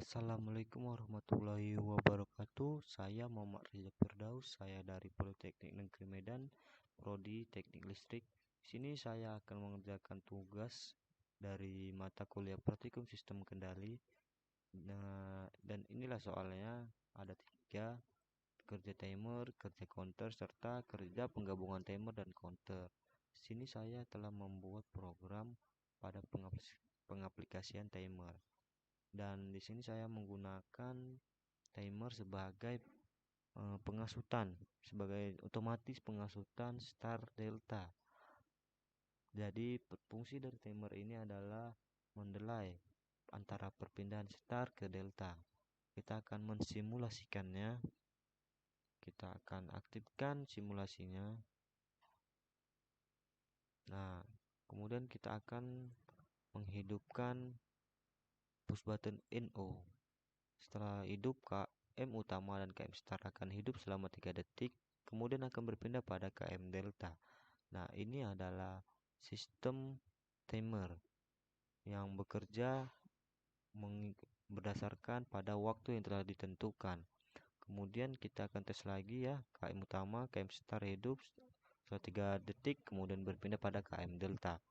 Assalamualaikum warahmatullahi wabarakatuh. Saya Muhammad Reza Firdaus. Saya dari Politeknik Negeri Medan, Prodi Teknik Listrik. Di sini saya akan mengerjakan tugas dari mata kuliah Praktikum Sistem Kendali. Nah, dan inilah soalnya ada 3: kerja timer, kerja counter, serta kerja penggabungan timer dan counter. Di sini saya telah membuat program pada pengaplikasian timer. Dan di sini saya menggunakan timer sebagai sebagai otomatis pengasutan start delta. Jadi fungsi dari timer ini adalah mendelay antara perpindahan start ke delta. Kita akan mensimulasikannya. Kita akan aktifkan simulasinya. Nah, kemudian kita akan menghidupkan push button NO. Setelah hidup, KM utama dan KM start akan hidup selama 3 detik, kemudian akan berpindah pada KM delta. Nah, ini adalah sistem timer yang bekerja berdasarkan pada waktu yang telah ditentukan. Kemudian kita akan tes lagi ya, KM utama, KM start hidup selama 3 detik, kemudian berpindah pada KM delta.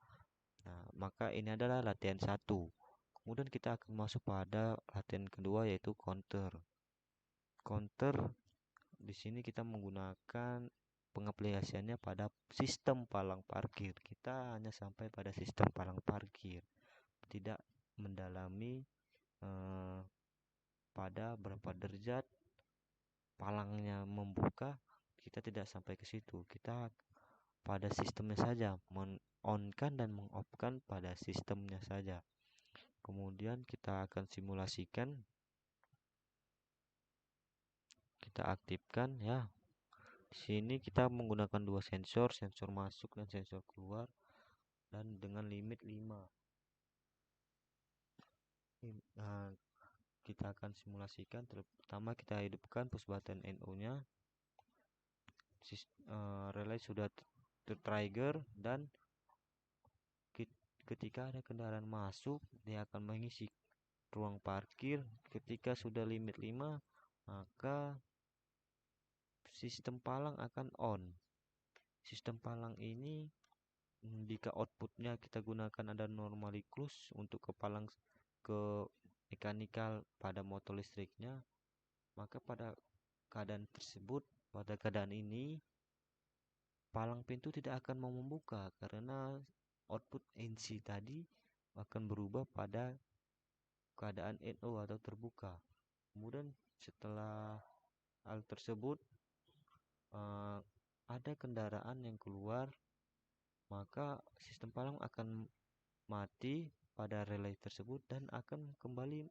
Nah, maka ini adalah latihan 1. Kemudian kita akan masuk pada latihan kedua, yaitu counter. Counter di sini kita menggunakan pengaplikasiannya pada sistem palang parkir. Kita hanya sampai pada sistem palang parkir, tidak mendalami pada berapa derajat palangnya membuka. Kita tidak sampai ke situ. Kita pada sistemnya saja, on-kan dan meng-off-kan pada sistemnya saja. Kemudian kita akan simulasikan, kita aktifkan ya. Di sini kita menggunakan 2 sensor masuk dan sensor keluar, dan dengan limit 5. Nah, kita akan simulasikan. Pertama kita hidupkan push button NO-nya. Relay sudah tertrigger, dan ketika ada kendaraan masuk, dia akan mengisi ruang parkir. Ketika sudah limit 5, maka sistem palang akan on. Sistem palang ini, jika outputnya kita gunakan ada normally close untuk ke palang ke mekanikal pada motor listriknya, maka pada keadaan ini palang pintu tidak akan mau membuka karena output NC tadi akan berubah pada keadaan NO atau terbuka. Kemudian setelah hal tersebut ada kendaraan yang keluar, maka sistem palang akan mati pada relay tersebut dan akan kembali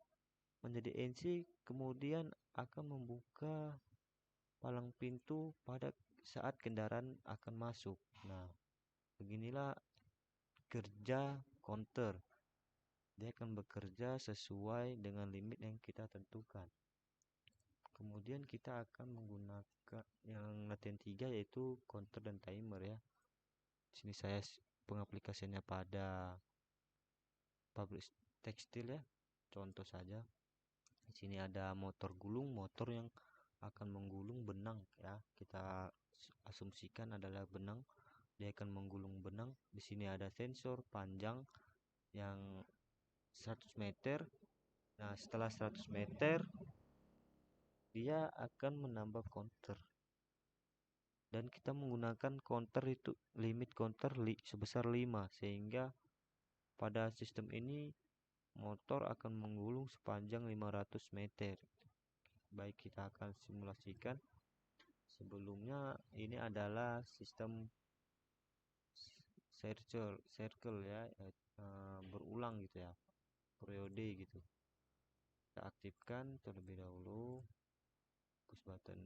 menjadi NC, kemudian akan membuka palang pintu pada saat kendaraan akan masuk. Nah, beginilah kerja counter. Dia akan bekerja sesuai dengan limit yang kita tentukan. Kemudian kita akan menggunakan yang latihan 3, yaitu counter dan timer ya. Di sini saya pengaplikasiannya pada pabrik tekstil ya. Contoh saja. Di sini ada motor gulung, motor yang akan menggulung benang ya. Kita asumsikan adalah benang. Dia akan menggulung benang. Di sini ada sensor panjang yang 100 meter. Nah, setelah 100 meter dia akan menambah counter. Dan kita menggunakan counter itu limit counter sebesar 5, sehingga pada sistem ini motor akan menggulung sepanjang 500 meter. Baik, kita akan simulasikan. Sebelumnya ini adalah sistem circle ya, berulang gitu ya, periode gitu. Kita aktifkan terlebih dahulu push button.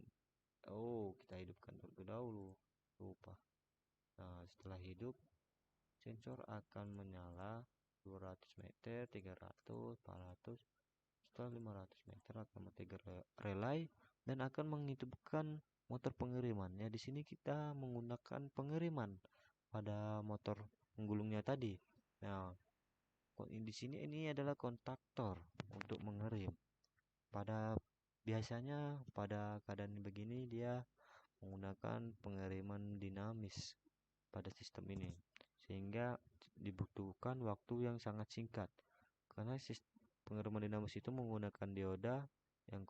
Kita hidupkan terlebih dahulu, lupa. Nah, setelah hidup, sensor akan menyala 200 meter, 300, 400. Setelah 500 meter akan mati relay dan akan menghidupkan motor pengirimannya. Di sini kita menggunakan pengiriman pada motor penggulungnya tadi. Nah, di sini ini adalah kontaktor untuk mengirim. pada biasanya pada keadaan begini dia menggunakan pengiriman dinamis pada sistem ini, sehingga dibutuhkan waktu yang sangat singkat karena pengiriman dinamis itu menggunakan dioda yang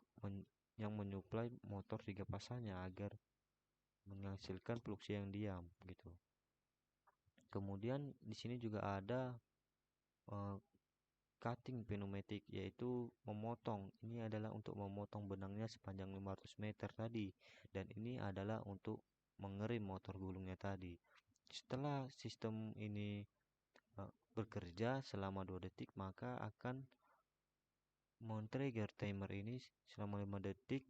yang menyuplai motor 3 pasanya agar menghasilkan fluksi yang diam gitu. Kemudian di sini juga ada cutting pneumatik, yaitu memotong. Ini adalah untuk memotong benangnya sepanjang 500 meter tadi, dan ini adalah untuk mengerim motor gulungnya tadi. Setelah sistem ini bekerja selama 2 detik, maka akan men-trigger timer ini selama 5 detik,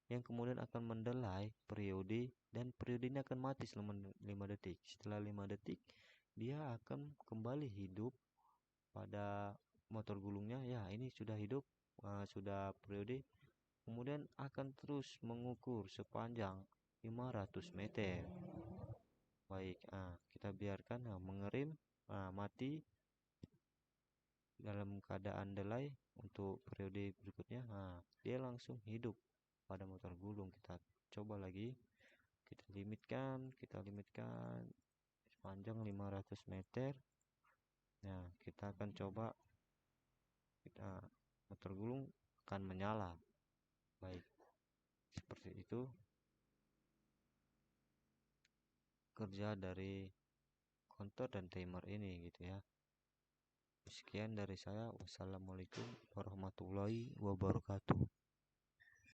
yang kemudian akan mendelay periode, dan periode ini akan mati selama 5 detik. Setelah 5 detik dia akan kembali hidup pada motor gulungnya. Ya, ini sudah hidup, sudah periode, kemudian akan terus mengukur sepanjang 500 meter. Baik, kita biarkan mengerim, mati dalam keadaan delay untuk periode berikutnya. Dia langsung hidup pada motor gulung. Kita coba lagi, kita limitkan sepanjang 500 meter. Nah, kita akan coba, motor gulung akan menyala. Baik, seperti itu kerja dari kontor dan timer ini gitu ya. Sekian dari saya. Wassalamualaikum warahmatullahi wabarakatuh.